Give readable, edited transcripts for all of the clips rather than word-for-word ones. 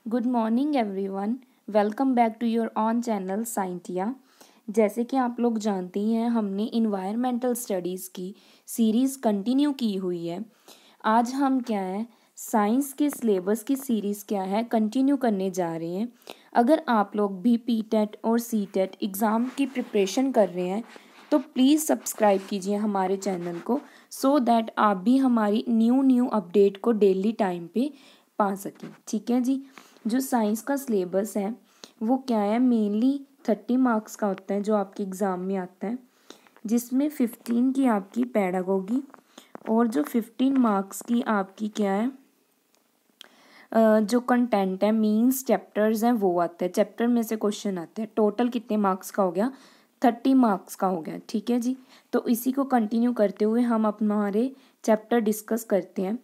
Good morning everyone. Welcome back to your on channel Scientia. जैसे कि आप लोग जानते ही हैं, हमने इन्वायरमेंटल स्टडीज़ की सीरीज़ कंटिन्यू की हुई है। आज हम क्या है, साइंस के सिलेबस की सीरीज़ क्या है कंटिन्यू करने जा रहे हैं। अगर आप लोग भी पीटेट और सीटेट एग्ज़ाम की प्रिपरेशन कर रहे हैं तो प्लीज़ सब्सक्राइब कीजिए हमारे चैनल को, सो दैट आप भी हमारी न्यू अपडेट को डेली टाइम पे पा सकें। ठीक है जी। जो साइंस का सिलेबस है वो क्या है, मेनली 30 मार्क्स का होता है जो आपके एग्ज़ाम में आता है, जिसमें 15 की आपकी पेडागोगी और जो 15 मार्क्स की आपकी क्या है जो कंटेंट है मीन्स चैप्टर्स हैं वो आते हैं। चैप्टर में से क्वेश्चन आते हैं। टोटल कितने मार्क्स का हो गया, 30 मार्क्स का हो गया। ठीक है जी। तो इसी को कंटिन्यू करते हुए हम हमारे चैप्टर डिस्कस करते हैं।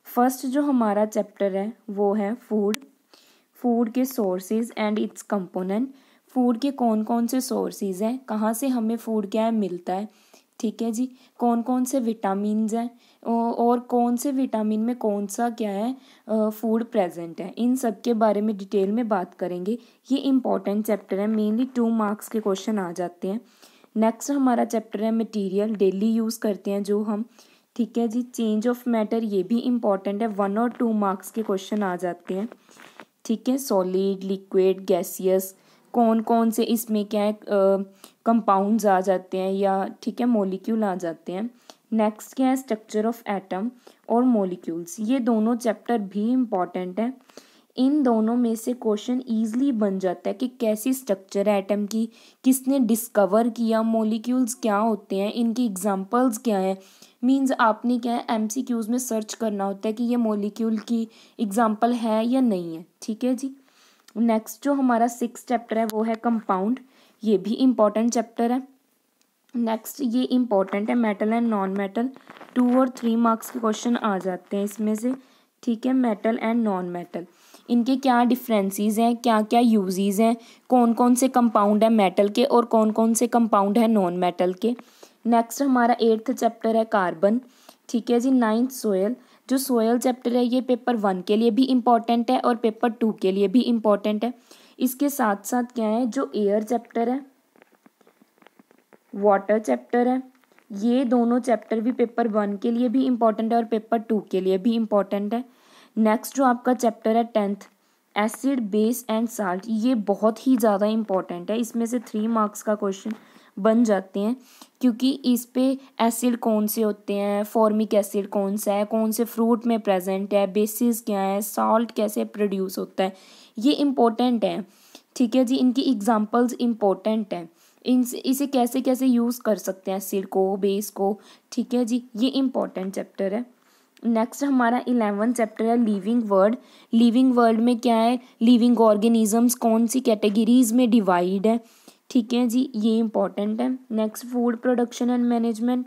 फर्स्ट जो हमारा चैप्टर है वो है फूड। फूड के sources and it's component. Food के कौन कौन से सोर्सेज हैं, कहाँ से हमें फूड क्या है मिलता है। ठीक है जी। कौन कौन से विटामिन्स हैं और कौन से विटामिन में कौन सा क्या है फूड प्रेजेंट है, इन सब के बारे में डिटेल में बात करेंगे। ये इंपॉर्टेंट चैप्टर है, मेनली 2 मार्क्स के क्वेश्चन आ जाते हैं। नेक्स्ट हमारा चैप्टर है मटेरियल, डेली यूज़ करते हैं जो हम। ठीक है जी। चेंज ऑफ मैटर, ये भी इम्पॉर्टेंट है, 1 और 2 मार्क्स के क्वेश्चन आ जाते हैं। ठीक है। सॉलिड, लिक्विड, गैसियस, कौन कौन से इसमें क्या है कंपाउंड्स आ जाते हैं या ठीक है मॉलिक्यूल आ जाते हैं। नेक्स्ट क्या है, स्ट्रक्चर ऑफ एटम और मॉलिक्यूल्स। ये दोनों चैप्टर भी इम्पॉर्टेंट है। इन दोनों में से क्वेश्चन ईजिली बन जाता है कि कैसी स्ट्रक्चर है एटम की, किसने डिस्कवर किया, मॉलिक्यूल्स क्या होते हैं, इनकी एग्जांपल्स क्या है। मींस आपने क्या है एमसीक्यूज में सर्च करना होता है कि ये मॉलिक्यूल की एग्जांपल है या नहीं है। ठीक है जी। नेक्स्ट जो हमारा 6 चैप्टर है वो है कंपाउंड। ये भी इम्पॉर्टेंट चैप्टर है। नेक्स्ट ये इम्पॉर्टेंट है, मेटल एंड नॉन मेटल। 2 और 3 मार्क्स के क्वेश्चन आ जाते हैं इसमें से। ठीक है। मेटल एंड नॉन मेटल, इनके क्या डिफरेंसेस हैं, क्या क्या यूजेस हैं, कौन कौन से कंपाउंड है मेटल के और कौन कौन से कंपाउंड है नॉन मेटल के। नेक्स्ट हमारा 8th चैप्टर है कार्बन। ठीक है जी। 9th soil. जो सोयल चैप्टर है ये पेपर 1 के लिए भी इम्पॉर्टेंट है और पेपर 2 के लिए भी इम्पॉर्टेंट है। इसके साथ साथ क्या है, जो एयर चैप्टर है, वाटर चैप्टर है, ये दोनों चैप्टर भी पेपर 1 के लिए भी इम्पॉर्टेंट है और पेपर 2 के लिए भी इम्पॉर्टेंट है। नेक्स्ट जो आपका चैप्टर है 10th, acid, base and salt, ये बहुत ही ज़्यादा इम्पॉर्टेंट है। इसमें से 3 मार्क्स का क्वेश्चन बन जाते हैं, क्योंकि इस पे एसिड कौन से होते हैं, फॉर्मिक एसिड कौन सा है, कौन से फ्रूट में प्रेजेंट है, बेसिस क्या है, सॉल्ट कैसे प्रोड्यूस होता है, ये इम्पोर्टेंट है। ठीक है जी। इनकी एग्जांपल्स इम्पोर्टेंट हैं, इसे कैसे कैसे यूज़ कर सकते हैं एसिड को, बेस को। ठीक है जी। ये इम्पोर्टेंट चैप्टर है। नेक्स्ट हमारा 11th चैप्टर है लिविंग वर्ल्ड। लिविंग वर्ल्ड में क्या है, लिविंग ऑर्गेनिजम्स कौन सी कैटेगरीज में डिवाइड है। ठीक है जी। ये इम्पोर्टेंट है। Next food production and management,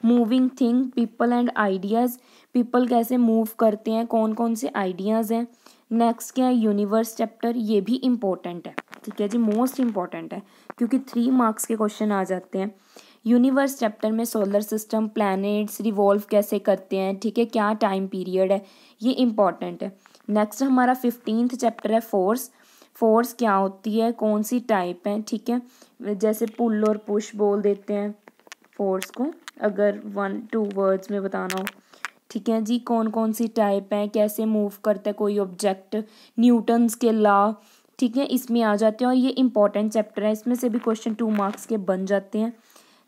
moving thing, people and ideas, people कैसे मूव करते हैं, कौन कौन से आइडियाज़ हैं। नेक्स्ट क्या है, यूनिवर्स चैप्टर, ये भी इम्पोर्टेंट है। ठीक है जी। मोस्ट इम्पॉर्टेंट है क्योंकि 3 मार्क्स के क्वेश्चन आ जाते हैं। यूनिवर्स चैप्टर में सोलर सिस्टम, प्लैनेट्स रिवॉल्व कैसे करते हैं, ठीक है, क्या टाइम पीरियड है, ये इम्पॉर्टेंट है। नेक्स्ट हमारा 15th चैप्टर है फोर्स। फोर्स क्या होती है, कौन सी टाइप है। ठीक है। जैसे पुल और पुश बोल देते हैं फोर्स को, अगर 1-2 वर्ड्स में बताना हो। ठीक है जी। कौन कौन सी टाइप है, कैसे मूव करता है कोई ऑब्जेक्ट, न्यूटन्स के लॉ, ठीक है, इसमें आ जाते हैं और ये इंपॉर्टेंट चैप्टर है। इसमें से भी क्वेश्चन 2 मार्क्स के बन जाते हैं।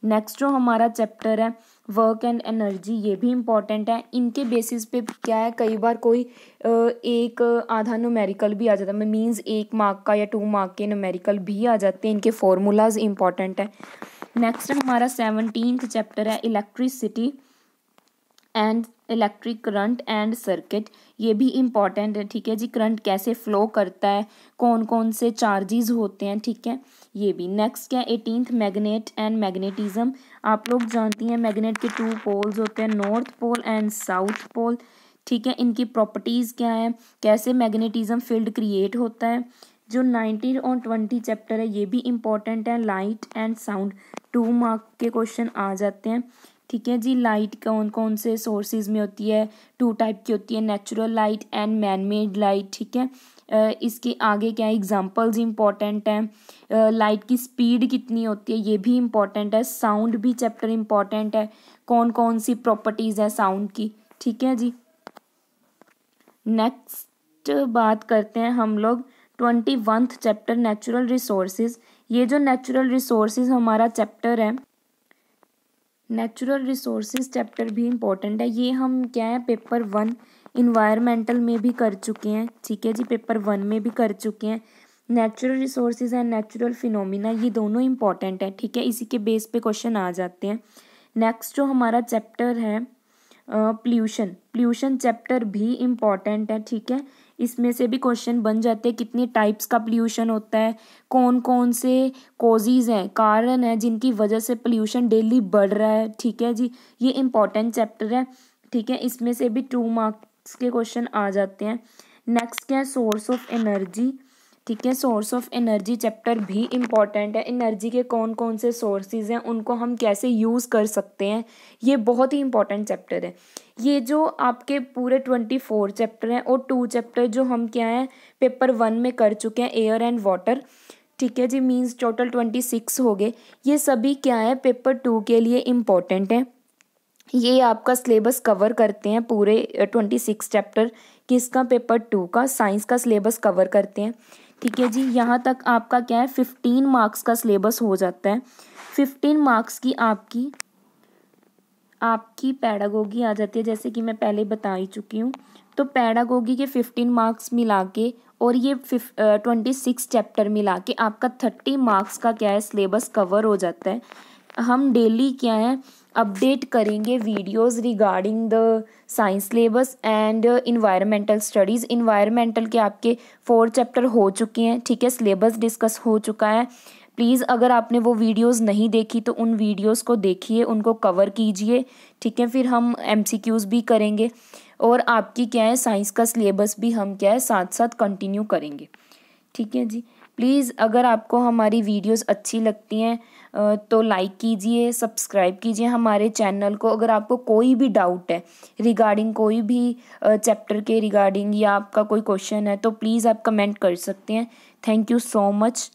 नेक्स्ट जो हमारा चैप्टर है वर्क एंड एनर्जी, ये भी इम्पॉर्टेंट है। इनके बेसिस पे क्या है, कई बार कोई एक आधा न्यूमेरिकल भी आ जाता है, मींस 1 मार्क का या 2 मार्क के न्यूमेरिकल भी आ जाते हैं। इनके फॉर्मूलाज इम्पॉर्टेंट है। नेक्स्ट हमारा 17th चैप्टर है electricity and electric current and circuit, ये भी इम्पॉर्टेंट है। ठीक है जी। करंट कैसे फ्लो करता है, कौन कौन से चार्जेस होते हैं, ठीक है, ये भी। नेक्स्ट क्या है 18th मैग्नेट एंड मैग्नेटिज्म। आप लोग जानती हैं मैग्नेट के 2 पोल्स होते हैं, north pole and south pole. ठीक है। इनकी प्रॉपर्टीज़ क्या है, कैसे मैग्नेटिज्म फील्ड क्रिएट होता है। जो 19 और 20 चैप्टर है ये भी इम्पॉर्टेंट है। लाइट एंड साउंड, 2 मार्क के क्वेश्चन आ जाते हैं। ठीक है जी। लाइट कौन कौन से सोर्सेज में होती है, 2 टाइप की होती है, natural light and man made light. ठीक है, इसके आगे क्या है, एग्जांपल्स इंपॉर्टेंट हैं। लाइट की स्पीड कितनी होती है ये भी इम्पॉर्टेंट है। साउंड भी चैप्टर इम्पॉर्टेंट है, कौन कौन सी प्रॉपर्टीज़ है साउंड की। ठीक है जी। नेक्स्ट बात करते हैं हम लोग 21th चैप्टर नेचुरल रिसोर्सेज। ये जो नेचुरल रिसोर्सेज हमारा चैप्टर है, नेचुरल रिसोर्सेज चैप्टर भी इम्पोर्टेंट है। ये हम क्या है पेपर 1 इन्वायरमेंटल में भी कर चुके हैं। ठीक है जी, पेपर 1 में भी कर चुके हैं। Natural resources and natural phenomena ये दोनों इम्पॉर्टेंट है। ठीक है, इसी के बेस पे क्वेश्चन आ जाते हैं। नेक्स्ट जो हमारा चैप्टर है प्ल्यूशन, प्ल्यूशन चैप्टर भी इम्पॉर्टेंट है। ठीक है, इसमें से भी क्वेश्चन बन जाते हैं, कितनी टाइप्स का प्ल्यूशन होता है, कौन कौन से कॉजेज़ हैं, कारण हैं जिनकी वजह से प्ल्यूशन डेली बढ़ रहा है। ठीक है जी, ये इम्पॉर्टेंट चैप्टर है। ठीक है, इसमें से भी 2 मार्क्स के क्वेश्चन आ जाते हैं। नेक्स्ट क्या है, सोर्स ऑफ एनर्जी। ठीक है, सोर्स ऑफ एनर्जी चैप्टर भी इम्पॉर्टेंट है। एनर्जी के कौन कौन से सोर्सेज हैं, उनको हम कैसे यूज़ कर सकते हैं, ये बहुत ही इंपॉर्टेंट चैप्टर है। ये जो आपके पूरे 24 चैप्टर हैं और 2 चैप्टर जो हम क्या है पेपर 1 में कर चुके हैं, एयर एंड वाटर। ठीक है जी, मीन्स टोटल 26 हो गए। ये सभी क्या है पेपर 2 के लिए इम्पॉर्टेंट है। ये आपका सिलेबस कवर करते हैं पूरे 26 चैप्टर, किसका, पेपर 2 का, साइंस का सिलेबस कवर करते हैं। ठीक है जी, यहाँ तक आपका क्या है 15 मार्क्स का सिलेबस हो जाता है। 15 मार्क्स की आपकी पैडागोगी आ जाती है, जैसे कि मैं पहले बता ही चुकी हूँ। तो पैडागोगी के 15 मार्क्स मिला के और ये 26 चैप्टर मिला के आपका 30 मार्क्स का क्या है सिलेबस कवर हो जाता है। हम डेली क्या है अपडेट करेंगे videos regarding the science syllabus and environmental studies. Environmental के आपके 4 चैप्टर हो चुके हैं। ठीक है, सिलेबस डिस्कस हो चुका है। प्लीज़ अगर आपने वो वीडियोस नहीं देखी तो उन वीडियोस को देखिए, उनको कवर कीजिए। ठीक है, फिर हम MCQs भी करेंगे और आपकी क्या है साइंस का सिलेबस भी हम क्या है साथ साथ कंटिन्यू करेंगे। ठीक है जी, प्लीज़ अगर आपको हमारी वीडियोस अच्छी लगती हैं तो लाइक कीजिए, सब्सक्राइब कीजिए हमारे चैनल को। अगर आपको कोई भी डाउट है रिगार्डिंग कोई भी चैप्टर के रिगार्डिंग या आपका कोई क्वेश्चन है तो प्लीज़ आप कमेंट कर सकते हैं। Thank you so much.